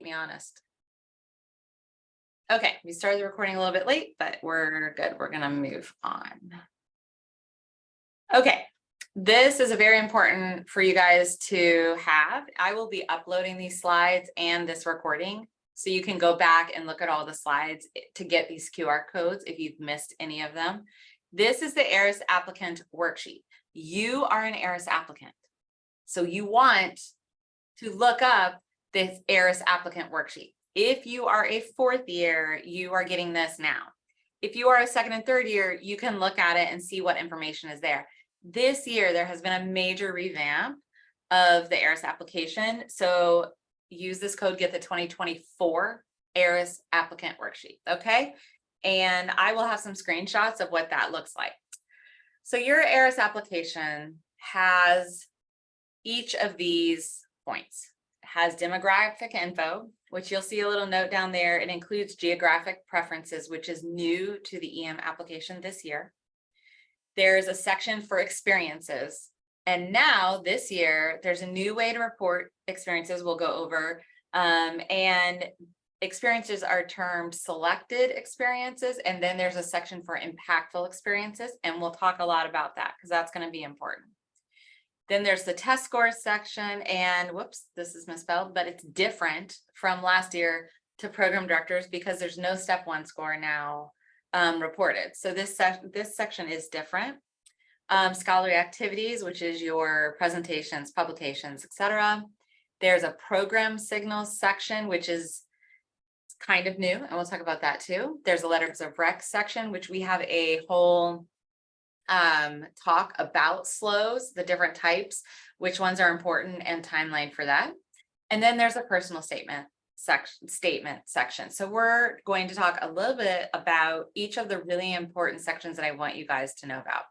be honest. Okay, we started the recording a little bit late, but we're good. We're gonna move on. Okay, this is a very important for you guys to have. I will be uploading these slides and this recording, so you can go back and look at all the slides to get these QR codes if you've missed any of them. This is the ERAS applicant worksheet. You are an ERAS applicant, so you want to look up this ERAS applicant worksheet. If you are a fourth year, you are getting this now. If you are a second and third year, you can look at it and see what information is there. This year, there has been a major revamp of the ERAS application. So use this code, get the 2024 ERAS applicant worksheet, okay? And I will have some screenshots of what that looks like. So your ERAS application has each of these points. It has demographic info, which you'll see a little note down there. It includes geographic preferences, which is new to the EM application this year. There's a section for experiences. And now this year, there's a new way to report experiences we'll go over. And experiences are termed selected experiences. And then there's a section for impactful experiences. And we'll talk a lot about that because that's going to be important. Then there's the test scores section, and whoops, this is misspelled, but it's different from last year to program directors because there's no step 1 score now reported. So this section is different. Scholarly activities, which is your presentations, publications, etc. There's a program signals section, which is kind of new, and we'll talk about that too. There's a letters of rec section, which we have a whole talk about SLOs, the different types, which ones are important, and timeline for that. And then there's a personal statement section. So we're going to talk a little bit about each of the really important sections that I want you guys to know about.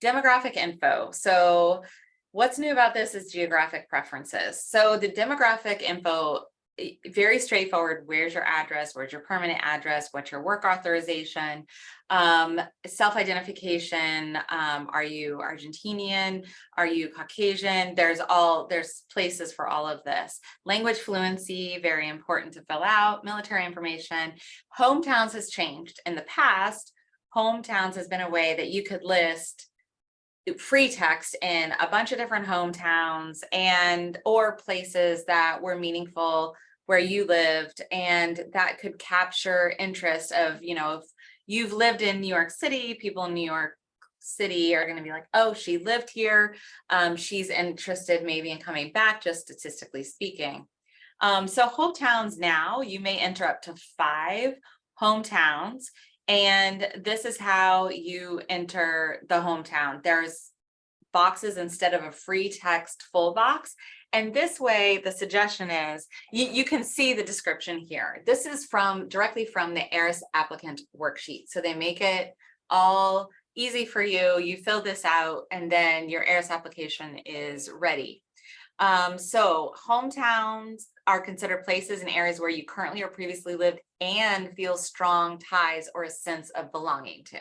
Demographic info. So what's new about this is geographic preferences. So the demographic info, very straightforward. Where's your address? Where's your permanent address? What's your work authorization? Self-identification. Are you Argentinian? Are you Caucasian? There's places for all of this. Language fluency, very important to fill out. Military information. Hometowns has changed. In the past, hometowns has been a way that you could list free text in a bunch of different hometowns or places that were meaningful where you lived, and that could capture interest of, if you've lived in New York City, people in New York City are going to be like, oh, she lived here, she's interested maybe in coming back, just statistically speaking. So hometowns now, you may enter up to 5 hometowns. And this is how you enter the hometown. There's boxes instead of a free text full box. And this way, the suggestion is, you can see the description here. This is directly from the ERAS applicant worksheet. So they make it all easy for you. You fill this out, and then your ERAS application is ready. So hometowns are considered places and areas where you currently or previously lived and feel strong ties or a sense of belonging to.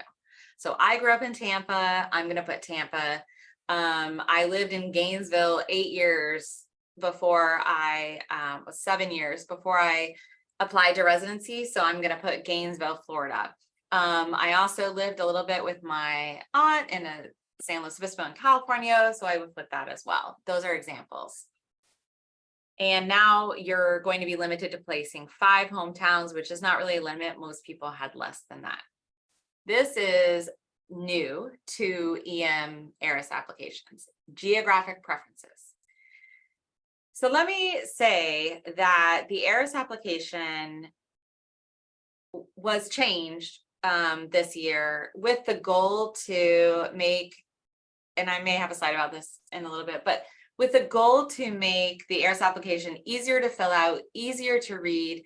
So I grew up in Tampa. I'm going to put Tampa. I lived in Gainesville 8 years before 7 years before I applied to residency. So I'm going to put Gainesville, Florida. I also lived a little bit with my aunt in San Luis Obispo in California, so I would put that as well. Those are examples. And now you're going to be limited to placing 5 hometowns, which is not really a limit. Most people had less than that. This is new to EM ERAS applications, geographic preferences. So let me say that the ERAS application was changed this year with the goal to make, and I may have a slide about this in a little bit, but with the goal to make the ERAS application easier to fill out, easier to read,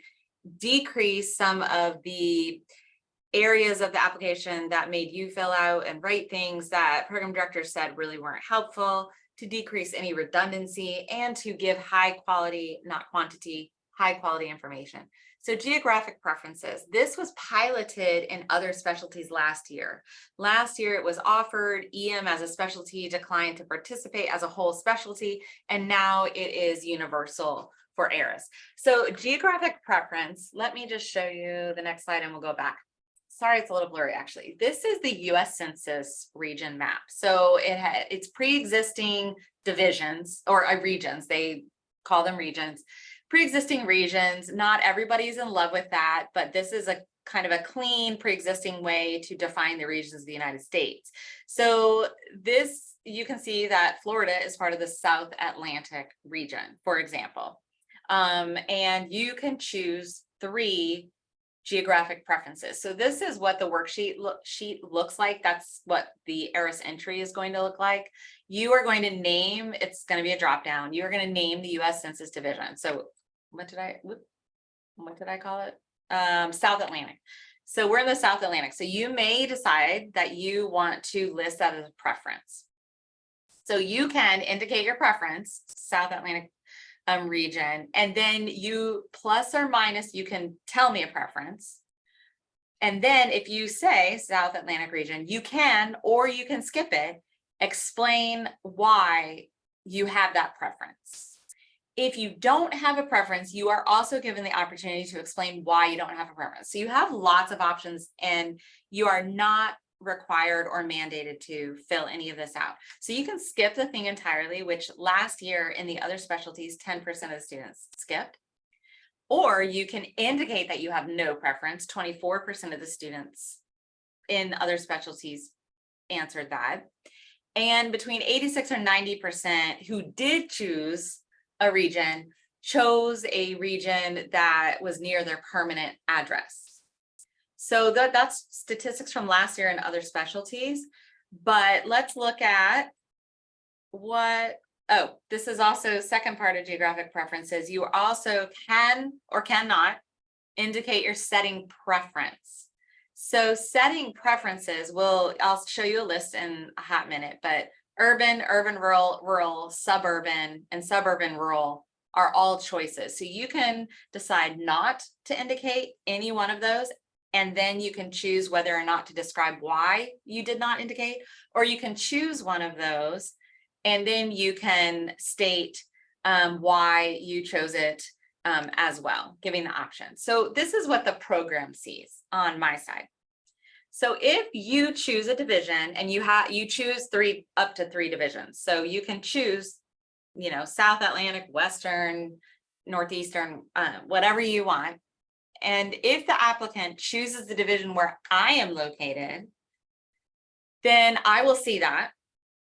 decrease some of the areas of the application that made you fill out and write things that program directors said really weren't helpful, to decrease any redundancy, and to give high quality, not quantity, high quality information. So geographic preferences, this was piloted in other specialties last year. Last year it was offered, EM as a specialty declined to participate as a whole specialty, and now it is universal for ERAS. So geographic preference, let me just show you the next slide and we'll go back. Sorry, it's a little blurry actually. This is the US Census region map. So it's pre-existing divisions or regions, they call them regions, pre-existing regions. Not everybody's in love with that, but this is a kind of a clean pre-existing way to define the regions of the United States. So this, you can see that Florida is part of the South Atlantic region, for example. And you can choose 3 geographic preferences. So this is what the worksheet sheet looks like. That's what the ERAS entry is going to look like. You are going to name, it's going to be a drop down. You're going to name the US Census Division. So what did I call it? South Atlantic. So we're in the South Atlantic. So you may decide that you want to list that as a preference. So you can indicate your preference, South Atlantic region, and then you plus or minus, you can tell me a preference. And then if you say South Atlantic region, you can, or you can skip it, explain why you have that preference. If you don't have a preference, you are also given the opportunity to explain why you don't have a preference. So you have lots of options and you are not required or mandated to fill any of this out. So you can skip the thing entirely, which last year in the other specialties, 10% of the students skipped. Or you can indicate that you have no preference. 24% of the students in other specialties answered that. And between 86 or 90% who did choose a region chose a region that was near their permanent address. So that's statistics from last year in other specialties, but let's look at what, this is also second part of geographic preferences. You also can or cannot indicate your setting preference. So setting preferences I'll show you a list in a hot minute, but urban, rural, suburban, and suburban rural are all choices. So you can decide not to indicate any one of those, and then you can choose whether or not to describe why you did not indicate, or you can choose one of those, and then you can state why you chose it as well, giving the option. So this is what the program sees on my side. So if you choose a division and you choose up to 3 divisions, so you can choose, South Atlantic, Western, Northeastern, whatever you want. And if the applicant chooses the division where I am located, then I will see that.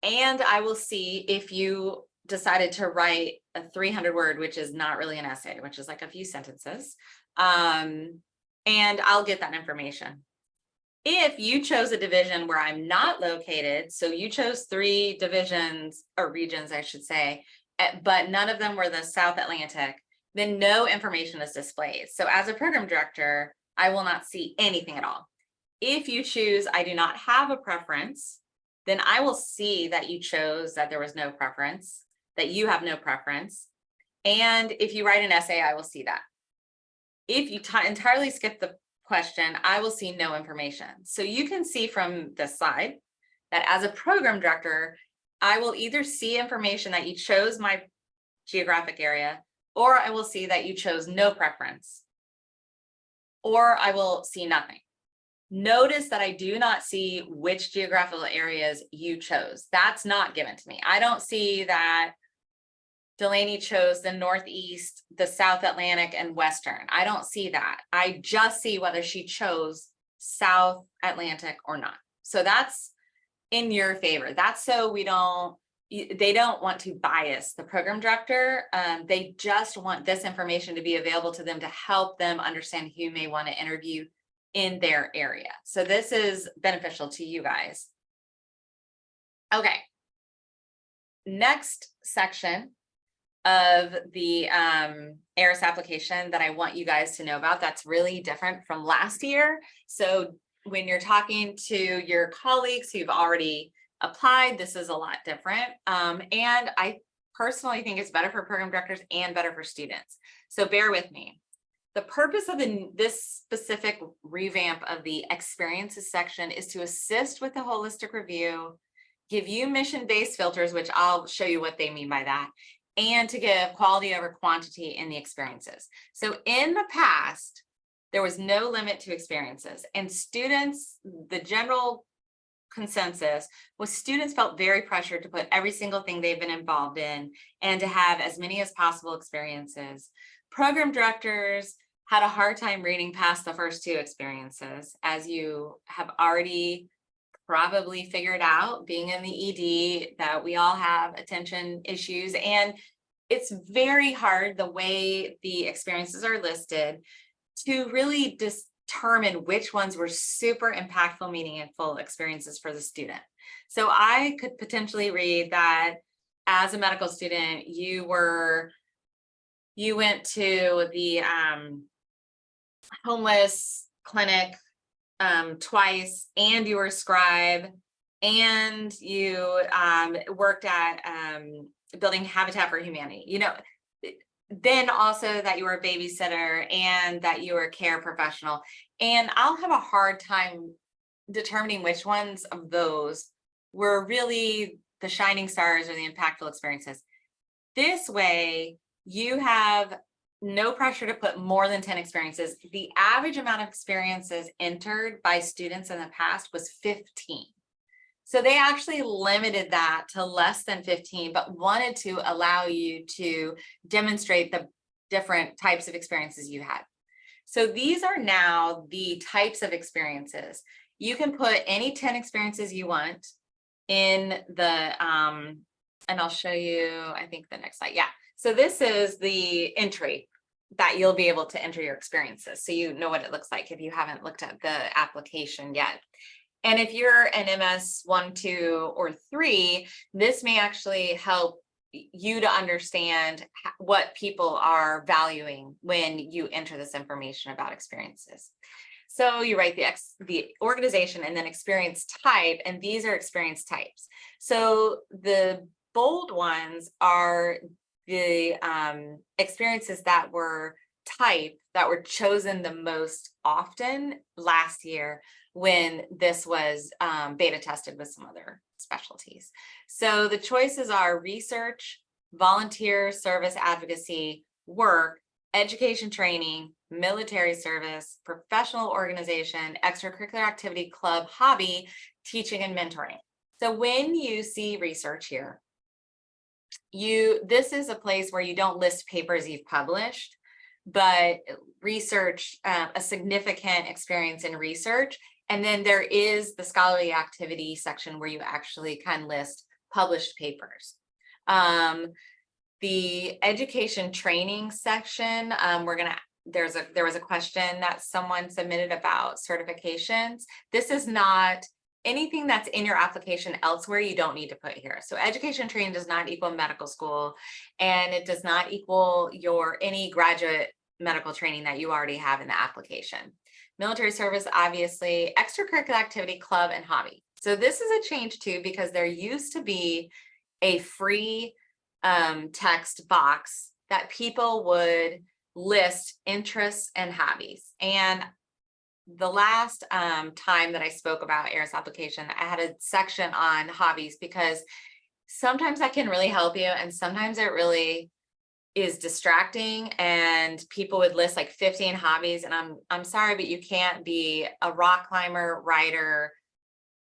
And I will see if you decided to write a 300-word, which is not really an essay, which is like a few sentences. And I'll get that information. If you chose a division where I'm not located, so you chose 3 divisions or regions, I should say, but none of them were the South Atlantic, then no information is displayed. So as a program director, I will not see anything at all. If you choose, I do not have a preference, then I will see that you chose that there was no preference, that you have no preference. And if you write an essay, I will see that. If you entirely skip the question, I will see no information. So you can see from this slide that as a program director, I will either see information that you chose my geographic area, or I will see that you chose no preference, or I will see nothing. Notice that I do not see which geographical areas you chose. That's not given to me. I don't see that Delaney chose the Northeast, the South Atlantic, and Western. I don't see that. I just see whether she chose South Atlantic or not. So that's in your favor. That's so they don't want to bias the program director. They just want this information to be available to them to help them understand who may want to interview in their area. So this is beneficial to you guys. Okay. Next section of the ERAS application that I want you guys to know about that's really different from last year. So when you're talking to your colleagues who've already applied, this is a lot different. And I personally think it's better for program directors and better for students. So bear with me. The purpose of this specific revamp of the experiences section is to assist with the holistic review, give you mission-based filters, which I'll show you what they mean by that, and to give quality over quantity in the experiences. So in the past, there was no limit to experiences, and students, the general consensus was students felt very pressured to put every single thing they've been involved in and to have as many as possible experiences. Program directors had a hard time reading past the first two experiences, as you have already probably figured out, being in the ED, that we all have attention issues, and it's very hard, the way the experiences are listed, to really determine which ones were super impactful, meaningful experiences for the student. So I could potentially read that as a medical student, you went to the homeless clinic twice, and you were a scribe, and you worked at building Habitat for Humanity, you know, then also that you were a babysitter and that you were a care professional. And I'll have a hard time determining which ones of those were really the shining stars or the impactful experiences. This way, you have no pressure to put more than 10 experiences. The average amount of experiences entered by students in the past was 15. So they actually limited that to less than 15, but wanted to allow you to demonstrate the different types of experiences you had. So these are now the types of experiences. You can put any 10 experiences you want in the, and I'll show you, I think the next slide. Yeah. So this is the entry that you'll be able to enter your experiences, so you know what it looks like if you haven't looked at the application yet. And if you're an MS 1, 2, or 3, this may actually help you to understand what people are valuing when you enter this information about experiences. So you write the organization and then experience type, and these are experience types. So the bold ones are the experiences that were chosen the most often last year when this was beta tested with some other specialties. So the choices are research, volunteer service advocacy, work, education training, military service, professional organization, extracurricular activity, club, hobby, teaching, and mentoring. So when you see research here, this is a place where you don't list papers you've published, but research, a significant experience in research. And then there is the scholarly activity section where you actually can list published papers. The education training section, there was a question that someone submitted about certifications. This is not anything that's in your application elsewhere, you don't need to put here. So education training does not equal medical school, and it does not equal any graduate medical training that you already have in the application. Military service, obviously, extracurricular activity, club, and hobby. So this is a change too, because there used to be a free text box that people would list interests and hobbies. And the last time that I spoke about ERAS application, I had a section on hobbies, because sometimes that can really help you, and sometimes it really is distracting, and people would list like 15 hobbies, and I'm sorry, but you can't be a rock climber, writer,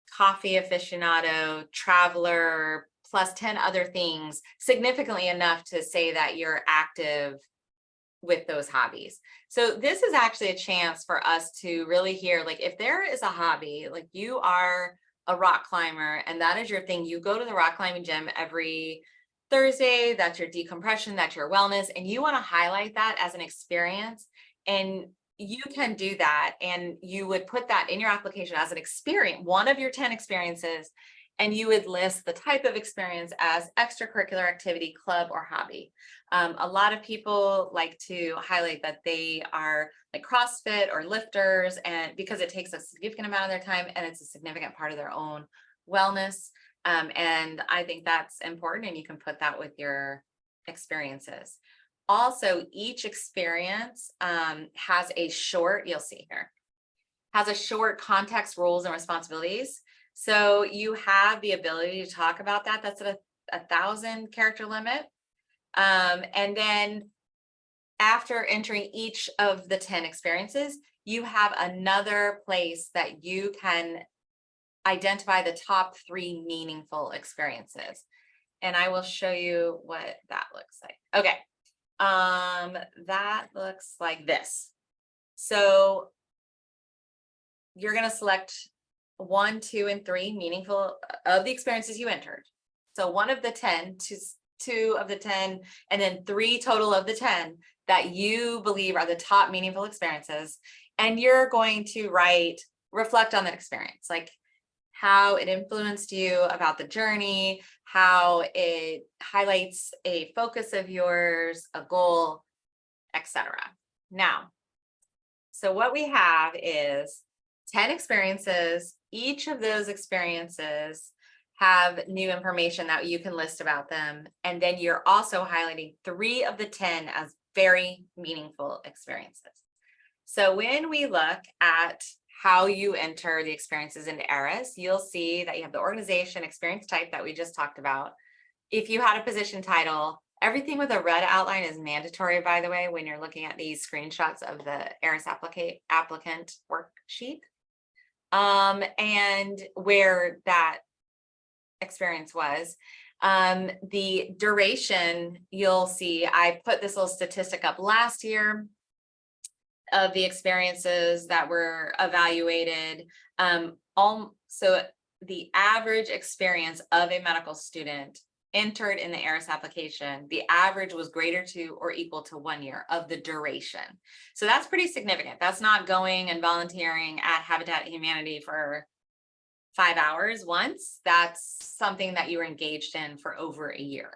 coffee aficionado, traveler, plus 10 other things significantly enough to say that you're active with those hobbies. So this is actually a chance for us to really hear, like, if there is a hobby, like you are a rock climber and that is your thing, you go to the rock climbing gym every Thursday, that's your decompression, that's your wellness, and you want to highlight that as an experience, and you can do that, and you would put that in your application as an experience, one of your 10 experiences, and you would list the type of experience as extracurricular activity, club, or hobby. A lot of people like to highlight that they are like CrossFit or lifters, and because it takes a significant amount of their time and it's a significant part of their own wellness. And I think that's important, and you can put that with your experiences. Also, each experience has a short, you'll see here, has a short context, roles, and responsibilities. So you have the ability to talk about that. That's at a 1,000 character limit. And then after entering each of the 10 experiences, you have another place that you can identify the top 3 meaningful experiences. And I will show you what that looks like. Okay. That looks like this. So you're going to select 1, 2, and 3 meaningful of the experiences you entered. So 1 of the 10, 2 of the 10, and then 3 total of the 10 that you believe are the top meaningful experiences. And you're going to reflect on that experience, like how it influenced you about the journey, how it highlights a focus of yours, a goal, etc. Now, so what we have is 10 experiences. Each of those experiences have new information that you can list about them. And then you're also highlighting 3 of the 10 as very meaningful experiences. So when we look at how you enter the experiences into ERAS, you'll see that you have the organization experience type that we just talked about. If you had a position title, everything with a red outline is mandatory, by the way, when you're looking at these screenshots of the ERAS applicant worksheet. And where that experience was. The duration, you'll see, I put this little statistic up last year of the experiences that were evaluated. So the average experience of a medical student entered in the ERAS application, the average was greater to or equal to 1 year of the duration. So that's pretty significant. That's not going and volunteering at Habitat Humanity for 5 hours once. That's something that you were engaged in for over a year.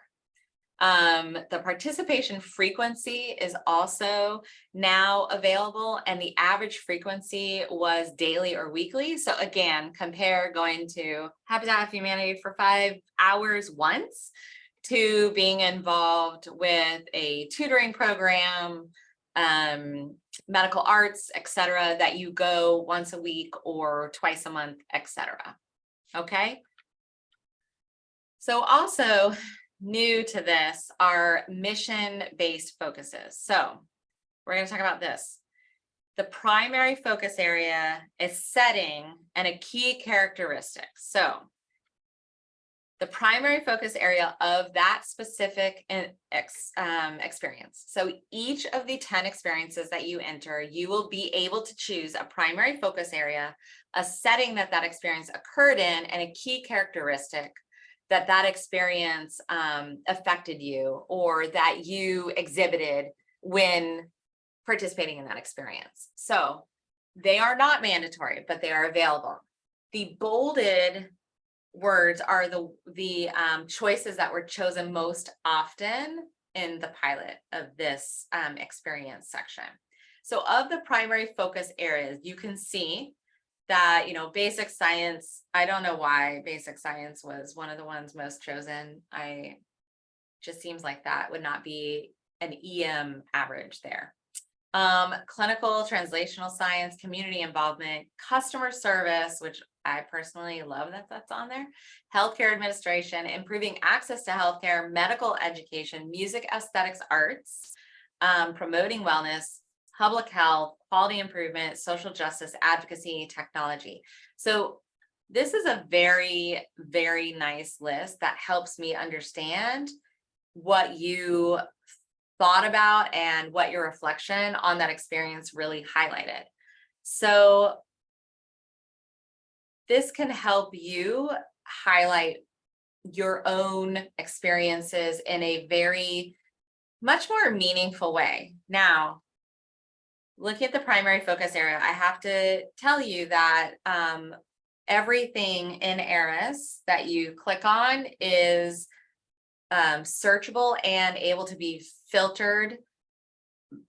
The participation frequency is also now available, and the average frequency was daily or weekly. So again, compare going to Habitat for Humanity for 5 hours once to being involved with a tutoring program, medical arts, etc., that you go once a week or twice a month, etc. Okay. So also new to this are mission-based focuses. So we're going to talk about this. The primary focus area is setting and a key characteristic. So the primary focus area of that specific experience. So each of the 10 experiences that you enter, you will be able to choose a primary focus area, a setting that that experience occurred in, and a key characteristic that that experience affected you or that you exhibited when participating in that experience. So they are not mandatory, but they are available. The bolded words are the choices that were chosen most often in the pilot of this experience section. So of the primary focus areas, you can see that, you know, basic science, I don't know why basic science was one of the ones most chosen. Just seems like that would not be an EM average there. Clinical, translational science, community involvement, customer service, which I personally love that that's on there, healthcare administration, improving access to healthcare, medical education, music, aesthetics, arts, promoting wellness, public health, quality improvement, social justice, advocacy, technology. So this is a very, very nice list that helps me understand what you thought about and what your reflection on that experience really highlighted. So this can help you highlight your own experiences in a very much more meaningful way. Now, looking at the primary focus area, I have to tell you that everything in ERAS that you click on is searchable and able to be filtered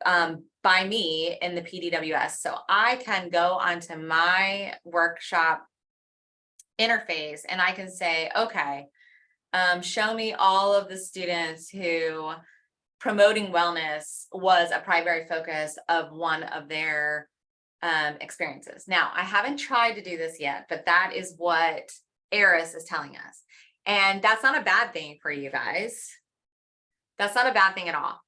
by me in the PDWS. So I can go onto my workshop interface and I can say, okay, show me all of the students who promoting wellness was a primary focus of one of their experiences. Now, I haven't tried to do this yet, but that is what ERAS is telling us. And that's not a bad thing for you guys. That's not a bad thing at all.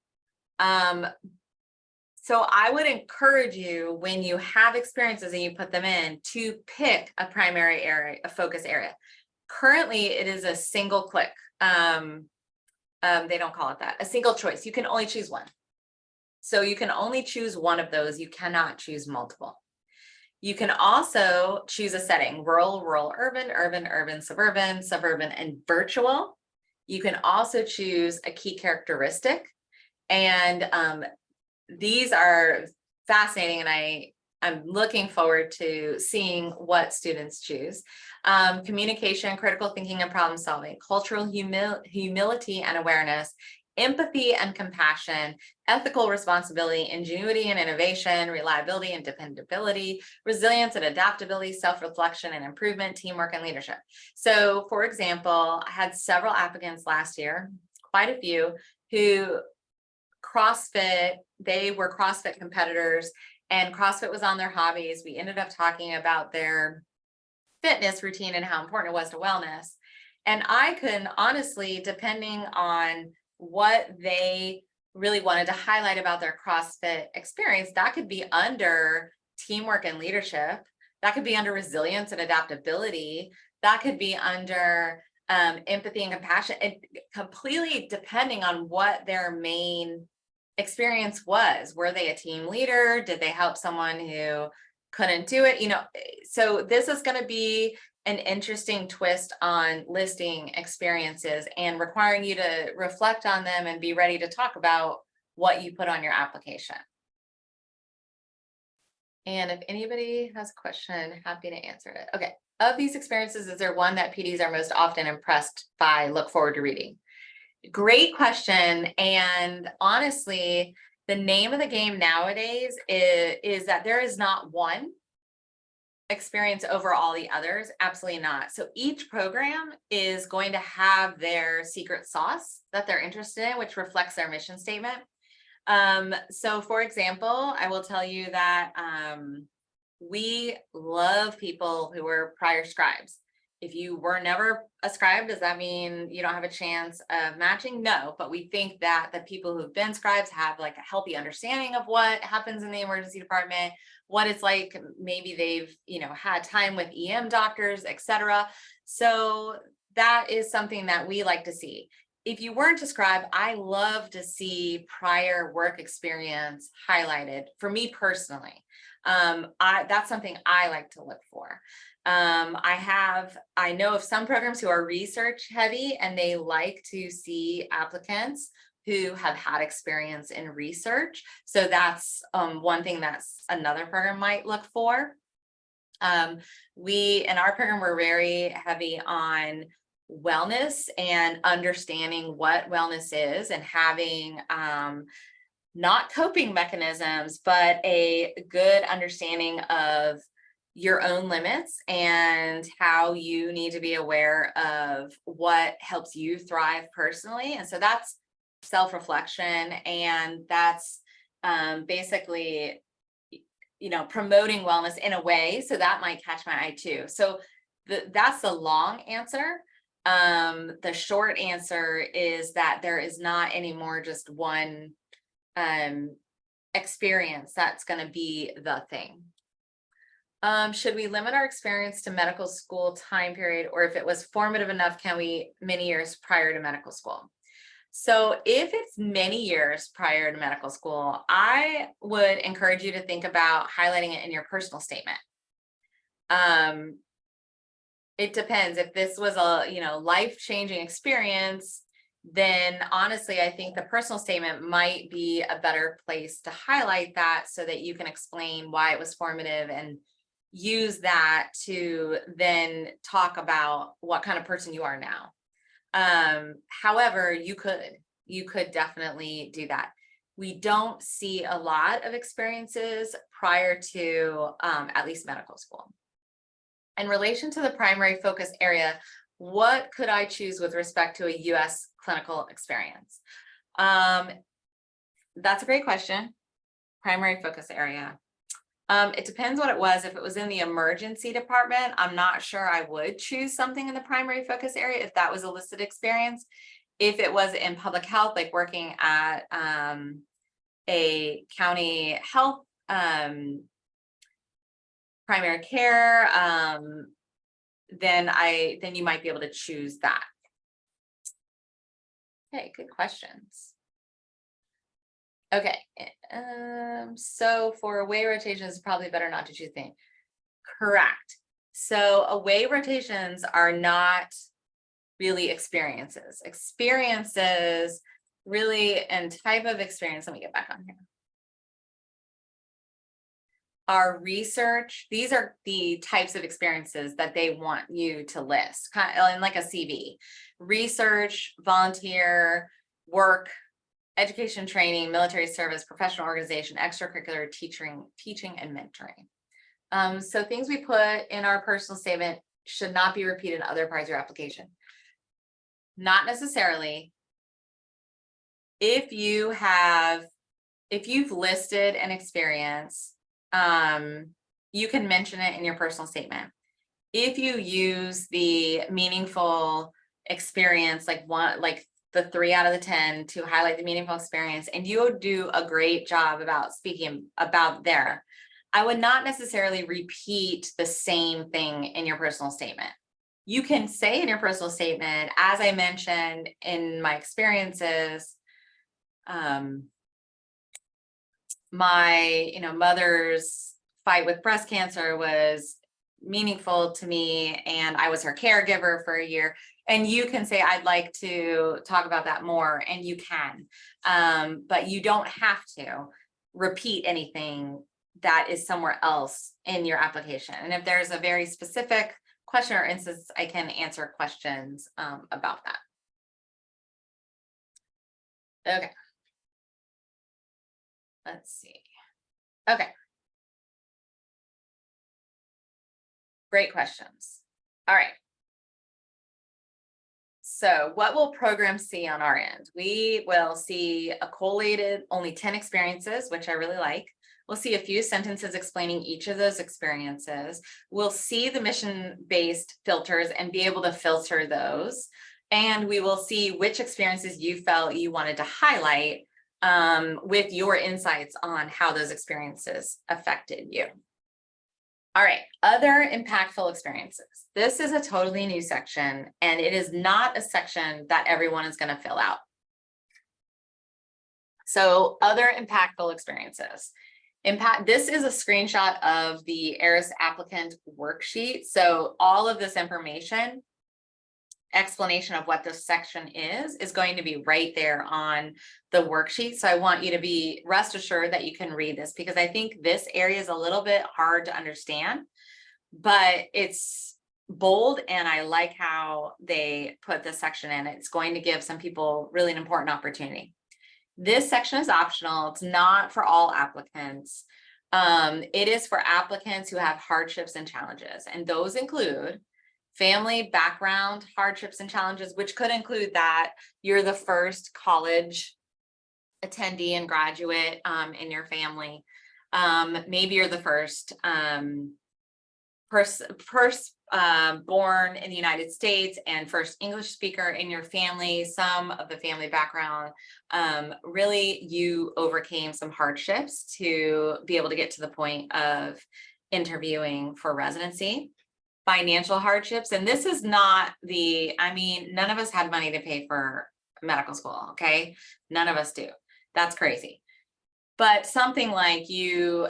So I would encourage you, when you have experiences and you put them in, to pick a primary area, a focus area. Currently, it is a single click. They don't call it that, a single choice. You can only choose one. So you can only choose one of those. You cannot choose multiple. You can also choose a setting: rural, rural, urban, urban, urban, suburban, suburban, and virtual. You can also choose a key characteristic. And these are fascinating, and I'm looking forward to seeing what students choose. Communication, critical thinking and problem solving, cultural humility and awareness, empathy and compassion, ethical responsibility, ingenuity and innovation, reliability and dependability, resilience and adaptability, self-reflection and improvement, teamwork and leadership. So for example, I had several applicants last year, quite a few, who CrossFit, they were CrossFit competitors, and CrossFit was on their hobbies. We ended up talking about their fitness routine and how important it was to wellness. And I could honestly, depending on what they really wanted to highlight about their CrossFit experience, that could be under teamwork and leadership. That could be under resilience and adaptability. That could be under empathy and compassion, and completely depending on what their main experience was. Were they a team leader? Did they help someone who couldn't do it? So this is going to be an interesting twist on listing experiences and requiring you to reflect on them and be ready to talk about what you put on your application. And if anybody has a question, happy to answer it. Okay. Of these experiences, is there one that PDs are most often impressed by, look forward to reading? Great question. And honestly, the name of the game nowadays is that there is not one experience over all the others. Absolutely not. So each program is going to have their secret sauce that they're interested in, which reflects their mission statement. So for example, I will tell you that we love people who were prior scribes. If you were never a scribe, does that mean you don't have a chance of matching? No, but we think that the people who've been scribes have like a healthy understanding of what happens in the emergency department, what it's like. Maybe they've, had time with EM doctors, etc. So that is something that we like to see. If you weren't a scribe, I love to see prior work experience highlighted. For me personally, that's something I like to look for. I know of some programs who are research heavy, and they like to see applicants who have had experience in research. So that's one thing that's another program might look for. We, in our program, we're very heavy on wellness and understanding what wellness is, and having not coping mechanisms, but a good understanding of your own limits and how you need to be aware of what helps you thrive personally. And so that's self-reflection, and that's basically, promoting wellness in a way. So that might catch my eye too. So that's the long answer. The short answer is that there is not anymore just one experience that's going to be the thing. Should we limit our experience to medical school time period, or if it was formative enough, can we many years prior to medical school? So if it's many years prior to medical school, I would encourage you to think about highlighting it in your personal statement. It depends. If this was a life-changing experience, then honestly, I think the personal statement might be a better place to highlight that, so that you can explain why it was formative and use that to then talk about what kind of person you are now. However, you could definitely do that. We don't see a lot of experiences prior to at least medical school. In relation to the primary focus area, what could I choose with respect to a US clinical experience? That's a great question. Primary focus area. It depends what it was. If it was in the emergency department, I'm not sure I would choose something in the primary focus area if that was a listed experience. If it was in public health, like working at a county health primary care, then you might be able to choose that. Okay, good questions. Okay, so for away rotations, it's probably better not to choose thing. Correct. So away rotations are not really experiences. Experiences really, and type of experience, let me get back on here. Our research, these are the types of experiences that they want you to list, kind of in like a CV. Research, volunteer, work, education, training, military service, professional organization, extracurricular, teaching, and mentoring. So things we put in our personal statement should not be repeated in other parts of your application. Not necessarily. If you've listed an experience, you can mention it in your personal statement. If you use the meaningful experience, like the 3 out of the 10 to highlight the meaningful experience, and you do a great job about speaking about there, I would not necessarily repeat the same thing in your personal statement. You can say in your personal statement, as I mentioned in my experiences, my mother's fight with breast cancer was meaningful to me, and I was her caregiver for a year. And you can say, I'd like to talk about that more, and you can, but you don't have to repeat anything that is somewhere else in your application. And if there's a very specific question or instance, I can answer questions about that. Okay. Let's see. Okay. Great questions. All right. So what will programs see on our end? We will see a collated only 10 experiences, which I really like. We'll see a few sentences explaining each of those experiences. We'll see the mission-based filters and be able to filter those. And we will see which experiences you felt you wanted to highlight with your insights on how those experiences affected you. All right, other impactful experiences. This is a totally new section, and it is not a section that everyone is going to fill out. So other impactful experiences. This is a screenshot of the ERAS applicant worksheet. So all of this information, explanation of what this section is going to be right there on the worksheet. So I want you to be rest assured that you can read this, because I think this area is a little bit hard to understand, but it's bold, and I like how they put this section in. It's going to give some people really an important opportunity. This section is optional. It's not for all applicants. It is for applicants who have hardships and challenges, and those include family background hardships and challenges, which could include that you're the first college attendee and graduate in your family. Maybe you're the first person born in the United States and first English speaker in your family. Some of the family background, really you overcame some hardships to be able to get to the point of interviewing for residency. Financial hardships, and this is not none of us had money to pay for medical school, okay? None of us do. That's crazy. But something like you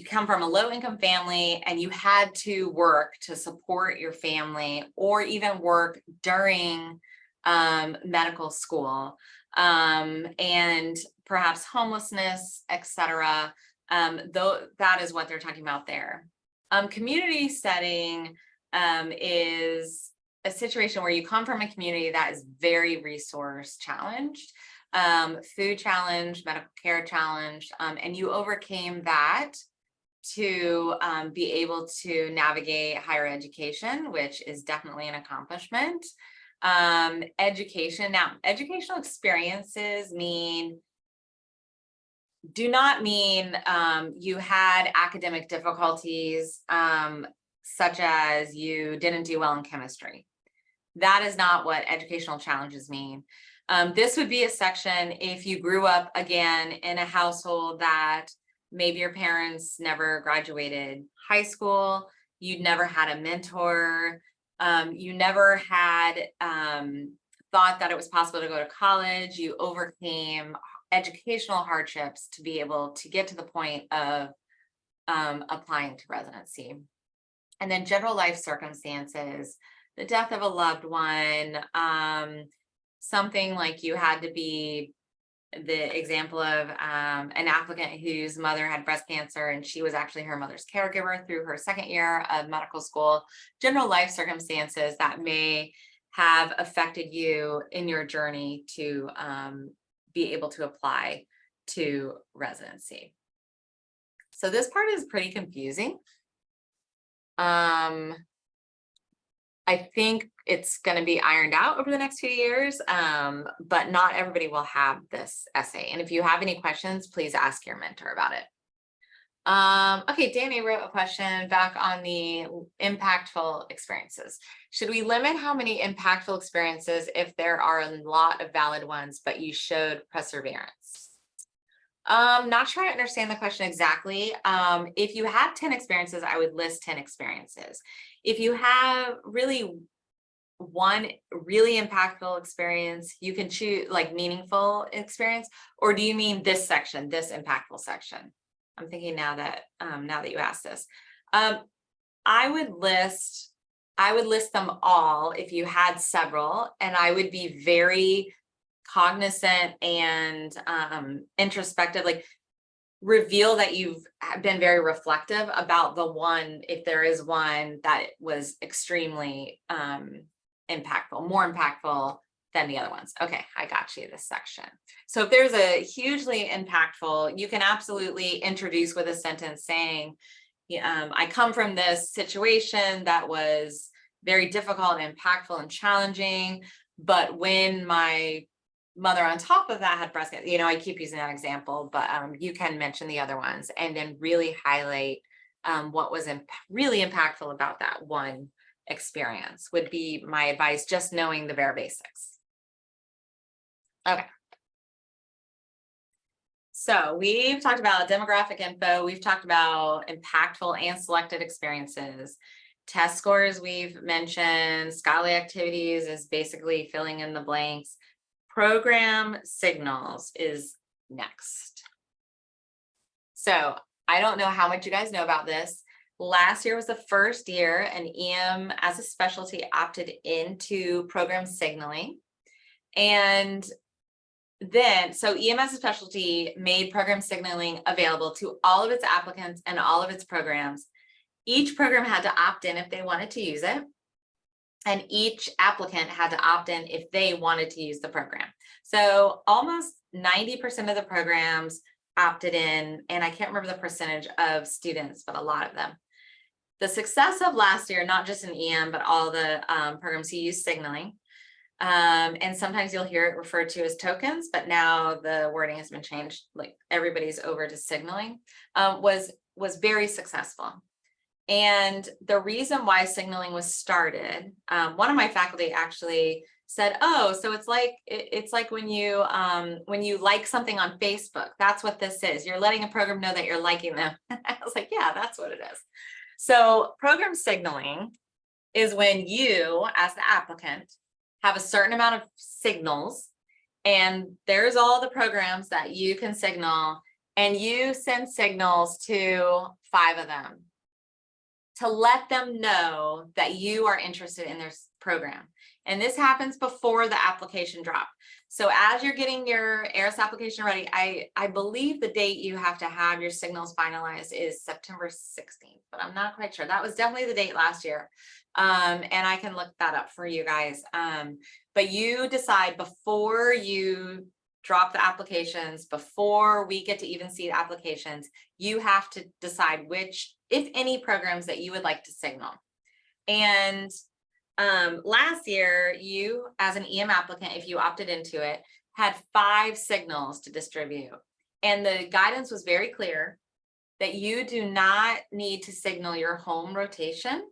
come from a low-income family and you had to work to support your family, or even work during medical school, and perhaps homelessness, etc. Though that is what they're talking about there. Community setting is a situation where you come from a community that is very resource challenged, food challenged, medical care challenged, and you overcame that to be able to navigate higher education, which is definitely an accomplishment. Education. Now, educational experiences do not mean you had academic difficulties, such as you didn't do well in chemistry. That is not what educational challenges mean. This would be a section if you grew up again in a household that maybe your parents never graduated high school, you'd never had a mentor, you never had thought that it was possible to go to college, you overcame educational hardships to be able to get to the point of applying to residency. And then general life circumstances, the death of a loved one, something like you had to be the example of an applicant whose mother had breast cancer and she was actually her mother's caregiver through her second year of medical school. General life circumstances that may have affected you in your journey to be able to apply to residency. So this part is pretty confusing. I think it's going to be ironed out over the next few years, but not everybody will have this essay. And if you have any questions, please ask your mentor about it. Okay, Danny wrote a question back on the impactful experiences. Should we limit how many impactful experiences if there are a lot of valid ones, but you showed perseverance? Not sure I understand the question exactly. If you have 10 experiences, I would list 10 experiences. If you have really one really impactful experience, you can choose like meaningful experience, or do you mean this section, this impactful section? I'm thinking now that you asked this. I would list them all if you had several, and I would be very cognizant and introspective, like reveal that you've been very reflective about the one, if there is one that was extremely impactful, more impactful than the other ones. Okay, I got you this section. So if there's a hugely impactful, you can absolutely introduce with a sentence saying, I come from this situation that was very difficult and impactful and challenging, but when my mother on top of that had breast cancer, I keep using that example, but you can mention the other ones and then really highlight what was really impactful about that one experience would be my advice, just knowing the bare basics. Okay. So we've talked about demographic info, we've talked about impactful and selected experiences. Test scores we've mentioned, scholarly activities is basically filling in the blanks. Program signals is next. So I don't know how much you guys know about this. Last year was the first year an EM as a specialty opted into program signaling. And then, so EM as a specialty made program signaling available to all of its applicants and all of its programs. Each program had to opt in if they wanted to use it. And each applicant had to opt in if they wanted to use the program. So almost 90% of the programs opted in, and I can't remember the percentage of students, but a lot of them. The success of last year, not just in EM, but all the programs who use signaling, and sometimes you'll hear it referred to as tokens, but now the wording has been changed, like everybody's over to signaling, was very successful. And the reason why signaling was started, one of my faculty actually said, oh, so it's like when you like something on Facebook, that's what this is. You're letting a program know that you're liking them. I was like, yeah, that's what it is. So program signaling is when you, as the applicant, have a certain amount of signals, and there's all the programs that you can signal, and you send signals to 5 of them to let them know that you are interested in their program. And this happens before the application drop. So as you're getting your ERAS application ready, I believe the date you have to have your signals finalized is September 16th, but I'm not quite sure. That was definitely the date last year. And I can look that up for you guys. But you decide before you drop the applications, before we get to even see the applications, you have to decide which, if any, programs that you would like to signal. And last year, you as an EM applicant, if you opted into it, had 5 signals to distribute. And the guidance was very clear that you do not need to signal your home rotation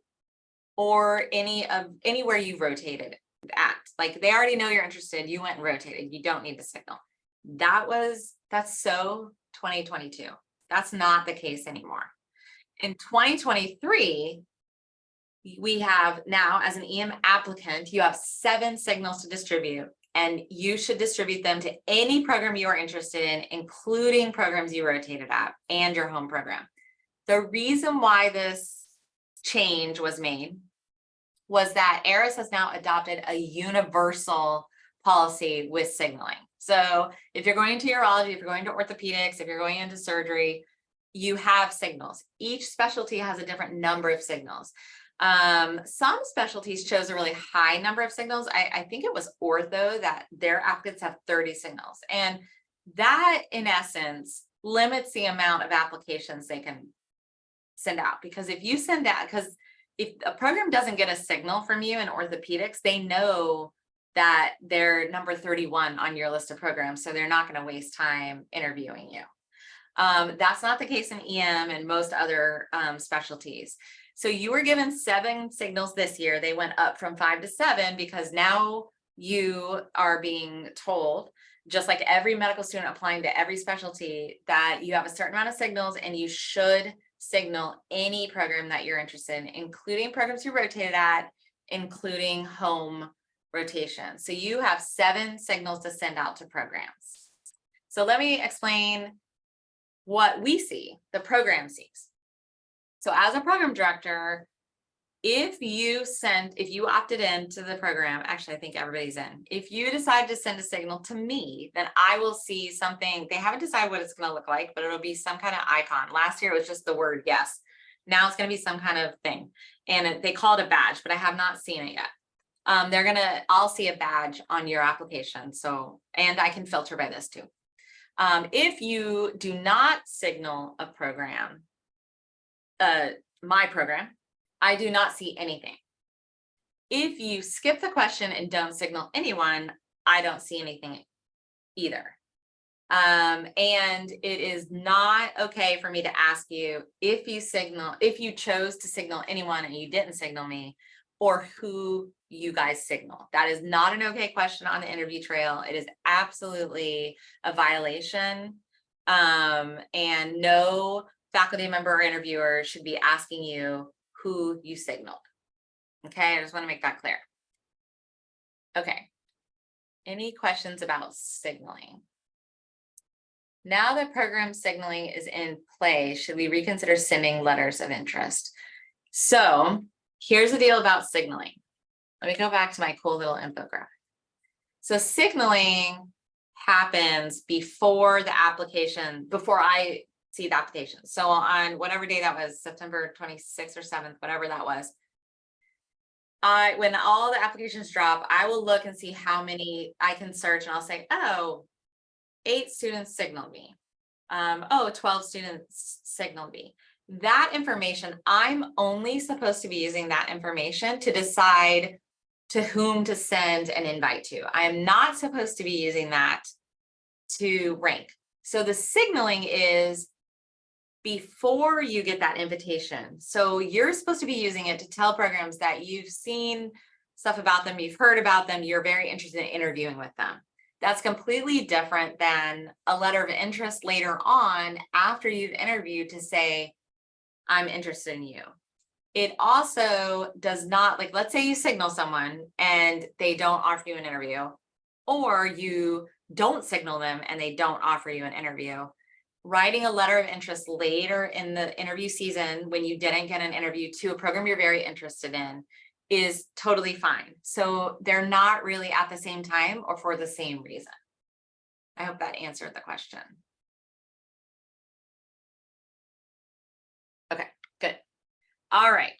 or anywhere you've rotated. act. Like they already know you're interested. You went and rotated. You don't need to signal. That's so 2022. That's not the case anymore. In 2023, we have now, as an EM applicant, you have 7 signals to distribute, and you should distribute them to any program you are interested in, including programs you rotated at and your home program. The reason why this change was made was that ERAS has now adopted a universal policy with signaling. So if you're going to urology, if you're going to orthopedics, if you're going into surgery, you have signals. Each specialty has a different number of signals. Some specialties chose a really high number of signals. I think it was ortho that their applicants have 30 signals. And that, in essence, limits the amount of applications they can send out. Because if you send out, because if a program doesn't get a signal from you in orthopedics, they know that they're number 31 on your list of programs. So they're not going to waste time interviewing you. That's not the case in EM and most other specialties. So you were given 7 signals this year. They went up from 5 to 7 because now you are being told, just like every medical student applying to every specialty, that you have a certain amount of signals and you should signal any program that you're interested in, including programs you rotated at, including home rotation. So you have 7 signals to send out to programs. So let me explain what we see, the program sees. So as a program director, if you opted into the program, actually, I think everybody's in. If you decide to send a signal to me, then I will see something. They haven't decided what it's going to look like, but it'll be some kind of icon. Last year it was just the word yes. Now it's going to be some kind of thing. And they call it a badge, but I have not seen it yet. I'll see a badge on your application. So, and I can filter by this too. If you do not signal a program, my program, I do not see anything. If you skip the question and don't signal anyone, I don't see anything either. And it is not okay for me to ask you if you chose to signal anyone and you didn't signal me, or who you guys signal. That is not an okay question on the interview trail. It is absolutely a violation. And no faculty member or interviewer should be asking you who you signaled. Okay, I just want to make that clear. Okay, any questions about signaling? Now that program signaling is in play, should we reconsider sending letters of interest? So here's the deal about signaling. Let me go back to my cool little infographic. So signaling happens before the application, before I see the application. So on whatever day that was, September 26th or 7th, whatever that was, when all the applications drop, I will look and see how many I can search, and I'll say, oh, 8 students signaled me. 12 students signaled me. That information, I'm only supposed to be using that information to decide to whom to send an invite to. I am not supposed to be using that to rank. So the signaling is before you get that invitation. So you're supposed to be using it to tell programs that you've seen stuff about them, you've heard about them, you're very interested in interviewing with them. That's completely different than a letter of interest later on after you've interviewed to say, I'm interested in you. It also does not, like, let's say you signal someone and they don't offer you an interview, or you don't signal them and they don't offer you an interview. Writing a letter of interest later in the interview season when you didn't get an interview to a program you're very interested in is totally fine. So they're not really at the same time or for the same reason. I hope that answered the question. Okay, good. All right.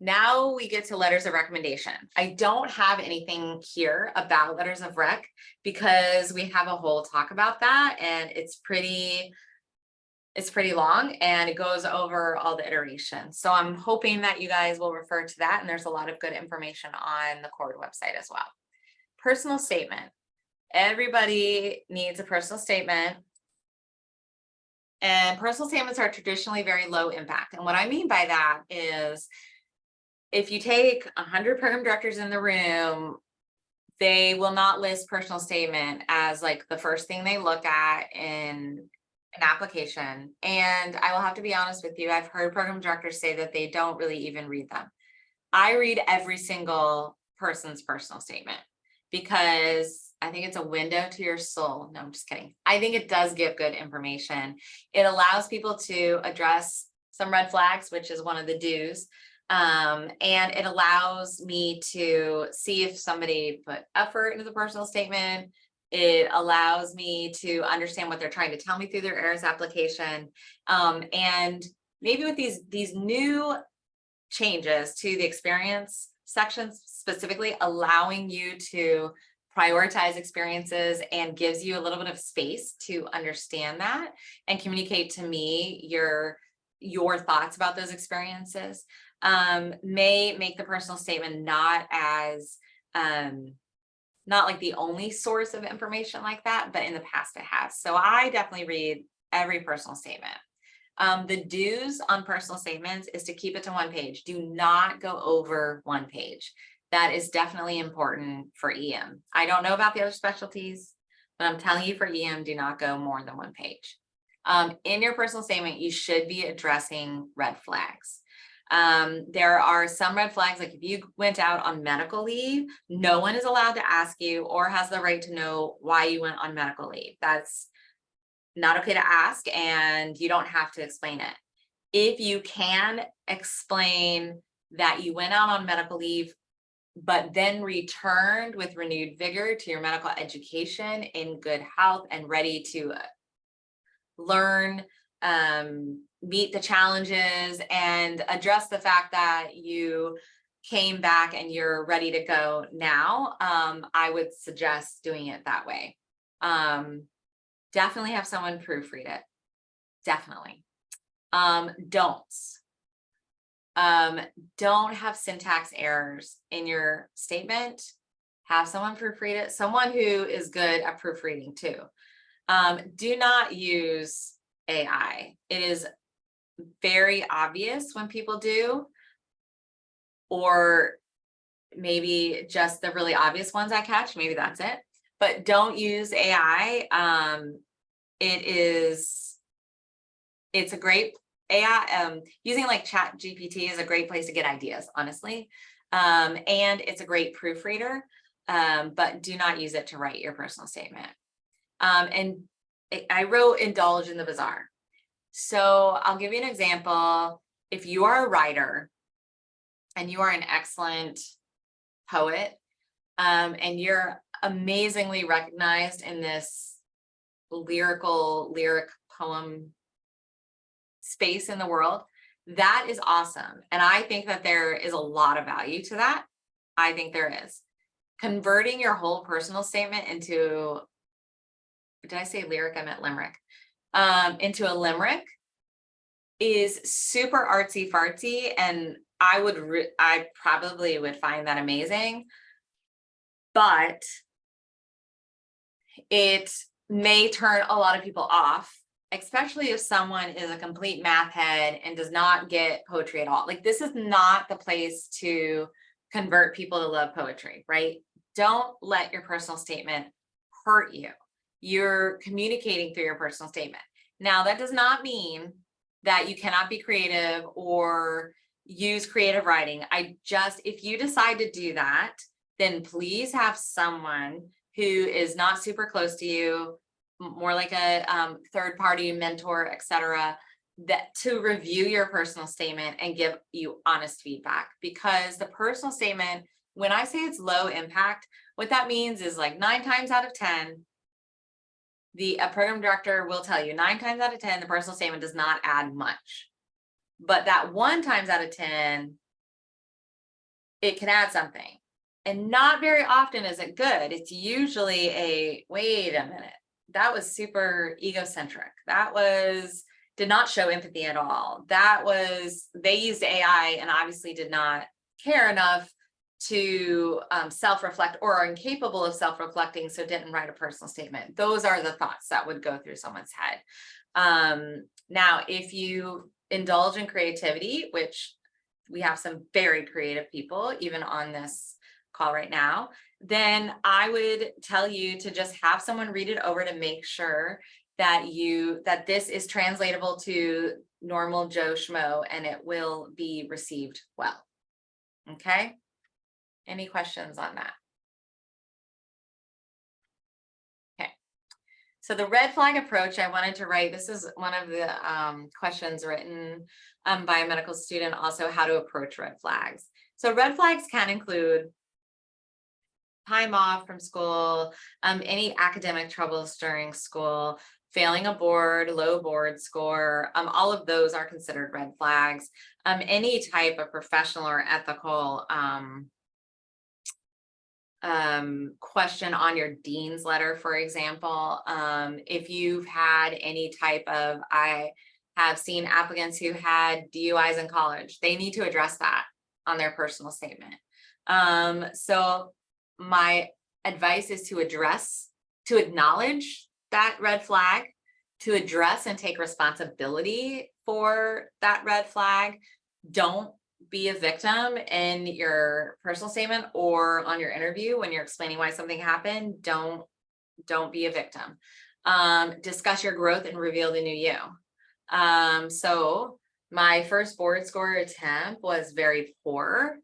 Now we get to letters of recommendation. I don't have anything here about letters of rec because we have a whole talk about that, and it's pretty long and it goes over all the iterations. So I'm hoping that you guys will refer to that, and there's a lot of good information on the CORD website as well. Personal statement. Everybody needs a personal statement. And personal statements are traditionally very low impact. And what I mean by that is if you take 100 program directors in the room, they will not list personal statement as like the first thing they look at in an application. And I will have to be honest with you, I've heard program directors say that they don't really even read them. I read every single person's personal statement because I think it's a window to your soul. No, I'm just kidding. I think it does give good information. It allows people to address some red flags, which is one of the do's. And it allows me to see if somebody put effort into the personal statement. It allows me to understand what they're trying to tell me through their ERAS application. And maybe with these new changes to the experience sections, specifically allowing you to prioritize experiences and gives you a little bit of space to understand that and communicate to me your thoughts about those experiences, may make the personal statement not as not like the only source of information like that, but in the past it has. So I definitely read every personal statement. The do's on personal statements is to keep it to 1 page. Do not go over 1 page. That is definitely important for EM. I don't know about the other specialties, but I'm telling you for EM, do not go more than 1 page. In your personal statement, you should be addressing red flags. There are some red flags, like if you went out on medical leave, no one is allowed to ask you or has the right to know why you went on medical leave. That's not okay to ask, and you don't have to explain it. If you can explain that you went out on medical leave, but then returned with renewed vigor to your medical education in good health and ready to learn, meet the challenges and address the fact that you came back and you're ready to go now, I would suggest doing it that way. Definitely have someone proofread it. Definitely. Don'ts. Don't have syntax errors in your statement. Have someone proofread it. Someone who is good at proofreading too. Do not use AI. It is very obvious when people do, or maybe just the really obvious ones I catch. Maybe that's it. But don't use AI. It's a great AI, using like Chat GPT is a great place to get ideas, honestly. And it's a great proofreader, but do not use it to write your personal statement. And I wrote indulge in the bizarre. So I'll give you an example. If you are a writer and you are an excellent poet, and you're amazingly recognized in this lyric poem space in the world, that is awesome. And I think that there is a lot of value to that. I think there is. Converting your whole personal statement into, did I say lyric? I meant limerick. Into a limerick is super artsy fartsy, and I probably would find that amazing, but it may turn a lot of people off, especially if someone is a complete math head and does not get poetry at all. Like, this is not the place to convert people to love poetry, right? Don't let your personal statement hurt you. You're communicating through your personal statement. Now, that does not mean that you cannot be creative or use creative writing. If you decide to do that, then please have someone who is not super close to you, more like a third-party mentor, etc., that to review your personal statement and give you honest feedback. Because the personal statement, when I say it's low impact, what that means is like 9 times out of 10, a program director will tell you 9 times out of 10, the personal statement does not add much. But that 1 times out of 10, it can add something. And not very often is it good. It's usually wait a minute, that was super egocentric. Did not show empathy at all. They used AI and obviously did not care enough to self-reflect, or are incapable of self-reflecting, so didn't write a personal statement. Those are the thoughts that would go through someone's head. Now, if you indulge in creativity, which we have some very creative people even on this call right now, then I would tell you to just have someone read it over to make sure that this is translatable to normal Joe Schmo and it will be received well. Okay, any questions on that? Okay, so the red flag approach I wanted to write, this is one of the questions written by a medical student, also how to approach red flags. So red flags can include time off from school, any academic troubles during school, failing a board, low board score, all of those are considered red flags. Any type of professional or ethical question on your dean's letter, for example, if you've had any type of, I have seen applicants who had DUIs in college, they need to address that on their personal statement. So my advice is to acknowledge that red flag, to address and take responsibility for that red flag. Don't be a victim in your personal statement or on your interview when you're explaining why something happened. Don't be a victim. Discuss your growth and reveal the new you. So my first board score attempt was very poor.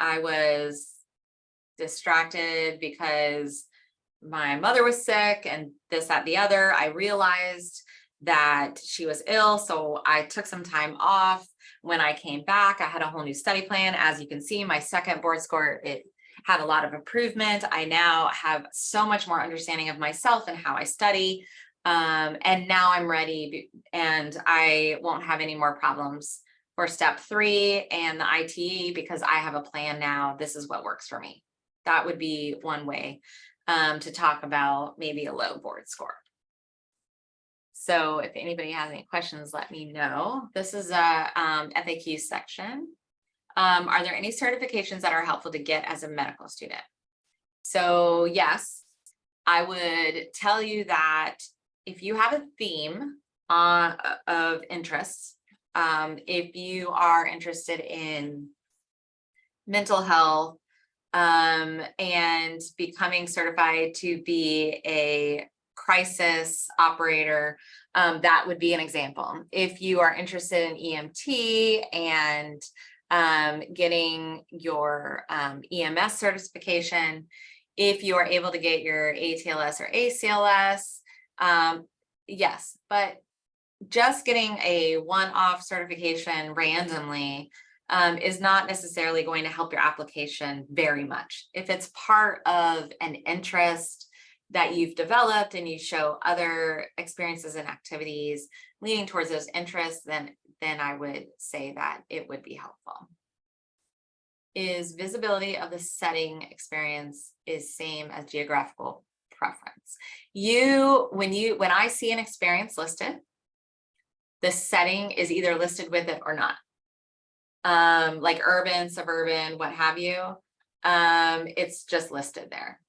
I was distracted because my mother was sick and this, that, the other. I realized that she was ill, so I took some time off. When I came back, I had a whole new study plan. As you can see, my second board score, it had a lot of improvement. I now have so much more understanding of myself and how I study. And now I'm ready and I won't have any more problems for step 3 and the ITE because I have a plan now. This is what works for me. That would be one way to talk about maybe a low board score. So if anybody has any questions, let me know. This is a FAQ section. Are there any certifications that are helpful to get as a medical student? So yes, I would tell you that if you have a theme of interests, if you are interested in mental health and becoming certified to be a crisis operator, that would be an example. If you are interested in EMT and getting your EMS certification, if you are able to get your ATLS or ACLS, yes, but just getting a one-off certification randomly is not necessarily going to help your application very much. If it's part of an interest that you've developed and you show other experiences and activities leading towards those interests, then I would say that it would be helpful. Is visibility of the setting experience is same as geographical preference? When I see an experience listed, the setting is either listed with it or not. Like urban, suburban, what have you, it's just listed there.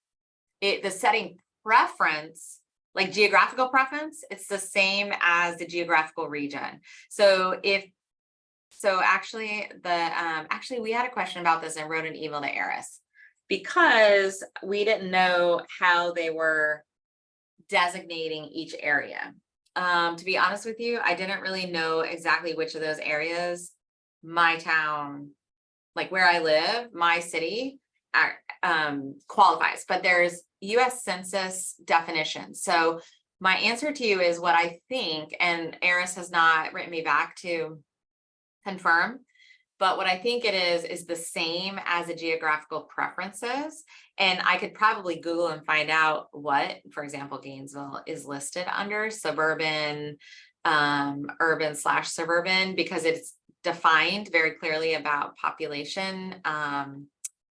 The setting preference, like geographical preference, it's the same as the geographical region. So actually we had a question about this and wrote an email to ERAS because we didn't know how they were designating each area. To be honest with you, I didn't really know exactly which of those areas my town, like where I live, my city qualifies, but there's US Census definition. So my answer to you is what I think, and ERAS has not written me back to confirm, but what I think it is the same as the geographical preferences. And I could probably Google and find out what, for example, Gainesville is listed under suburban, urban/suburban, because it's defined very clearly about population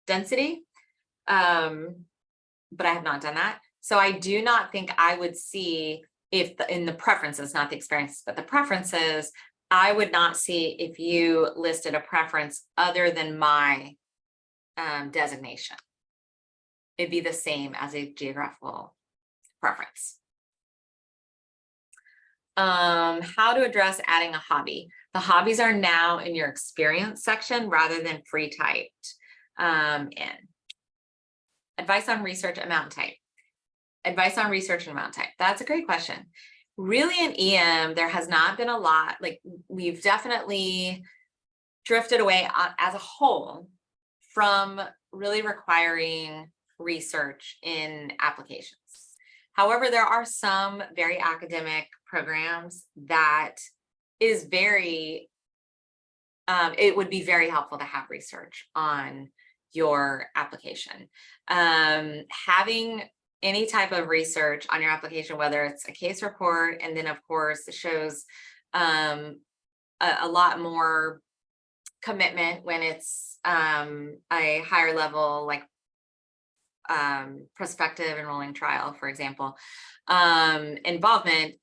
density. But I have not done that. So I do not think I would see if in the preferences, not the experiences, but the preferences, I would not see if you listed a preference other than my designation. It'd be the same as a geographical preference. How to address adding a hobby. The hobbies are now in your experience section rather than free typed in. Advice on research and mountain type. Advice on research and mountain type. That's a great question. Really in EM, there has not been a lot, like we've definitely drifted away as a whole from really requiring research in applications. However, there are some very academic programs that is very, it would be very helpful to have research on your application. Having any type of research on your application, whether it's a case report, and then of course it shows a lot more commitment when it's a higher level, like prospective enrolling trial, for example, involvement,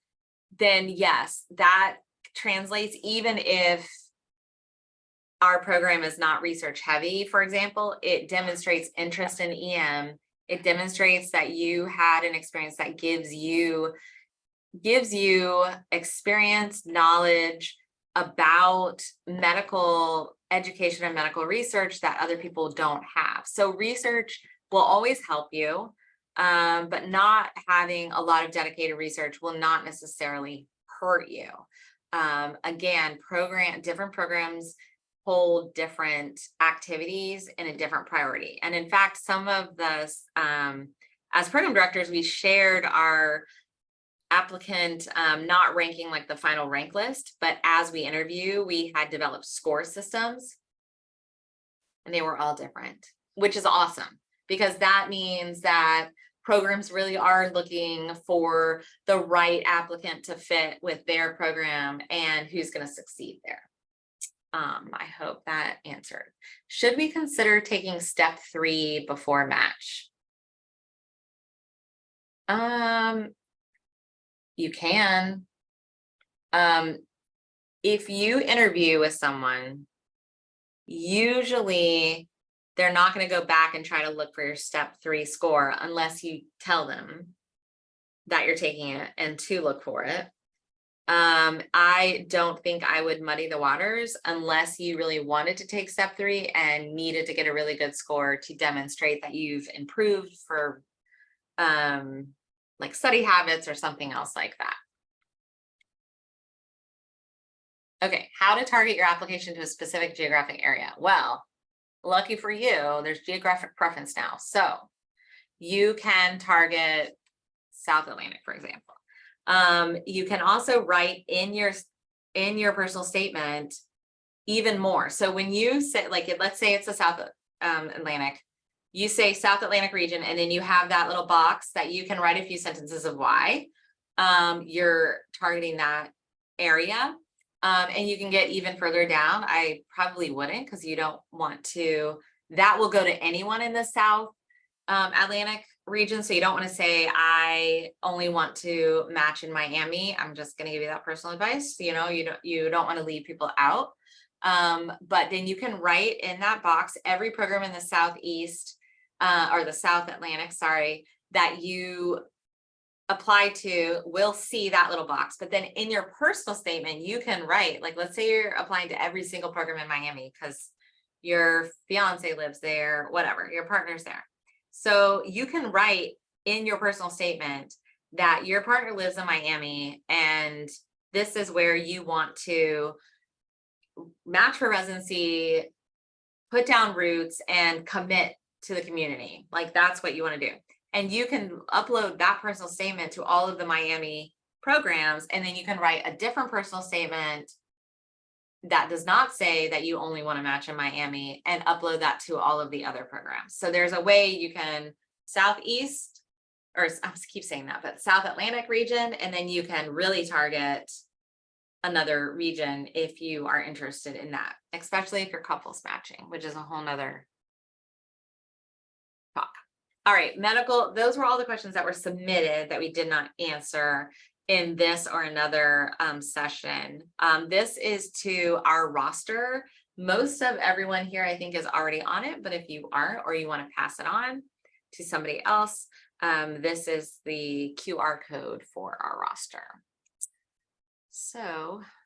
then yes, that translates. Even if our program is not research heavy, for example, it demonstrates interest in EM. It demonstrates that you had an experience that gives you experience, knowledge about medical education and medical research that other people don't have. So research will always help you, but not having a lot of dedicated research will not necessarily hurt you. Again, different programs hold different activities in a different priority. And in fact, some of this, as program directors, we shared our applicant not ranking like the final rank list, but as we interview, we had developed score systems and they were all different, which is awesome, because that means that programs really are looking for the right applicant to fit with their program and who's going to succeed there. I hope that answered. Should we consider taking step 3 before match? You can. If you interview with someone, usually they're not going to go back and try to look for your step 3 score unless you tell them that you're taking it and to look for it. I don't think I would muddy the waters unless you really wanted to take step 3 and needed to get a really good score to demonstrate that you've improved for like study habits or something else like that. Okay, how to target your application to a specific geographic area. Well, lucky for you, there's geographic preference now. So you can target South Atlantic, for example. You can also write in your personal statement even more. So when you say, like, let's say it's a South Atlantic, you say South Atlantic region, and then you have that little box that you can write a few sentences of why you're targeting that area. And you can get even further down. I probably wouldn't, because you don't want to, that will go to anyone in the South Atlantic region. So you don't want to say, I only want to match in Miami. I'm just going to give you that personal advice. You know, you don't want to leave people out. But then you can write in that box every program in the Southeast or the South Atlantic, sorry, that you apply to will see that little box. But then in your personal statement, you can write, like, let's say you're applying to every single program in Miami because your fiance lives there, whatever, your partner's there. So you can write in your personal statement that your partner lives in Miami and this is where you want to match for residency, put down roots, and commit to the community. Like, that's what you want to do. And you can upload that personal statement to all of the Miami programs, and then you can write a different personal statement that does not say that you only want to match in Miami and upload that to all of the other programs. So there's a way you can Southeast, or I keep saying that, but South Atlantic region, and then you can really target another region if you are interested in that, especially if you're couples matching, which is a whole nother talk. All right, medical, those were all the questions that were submitted that we did not answer in this or another session. This is to our roster. Most of everyone here, I think, is already on it, but if you aren't, or you want to pass it on to somebody else, this is the QR code for our roster. So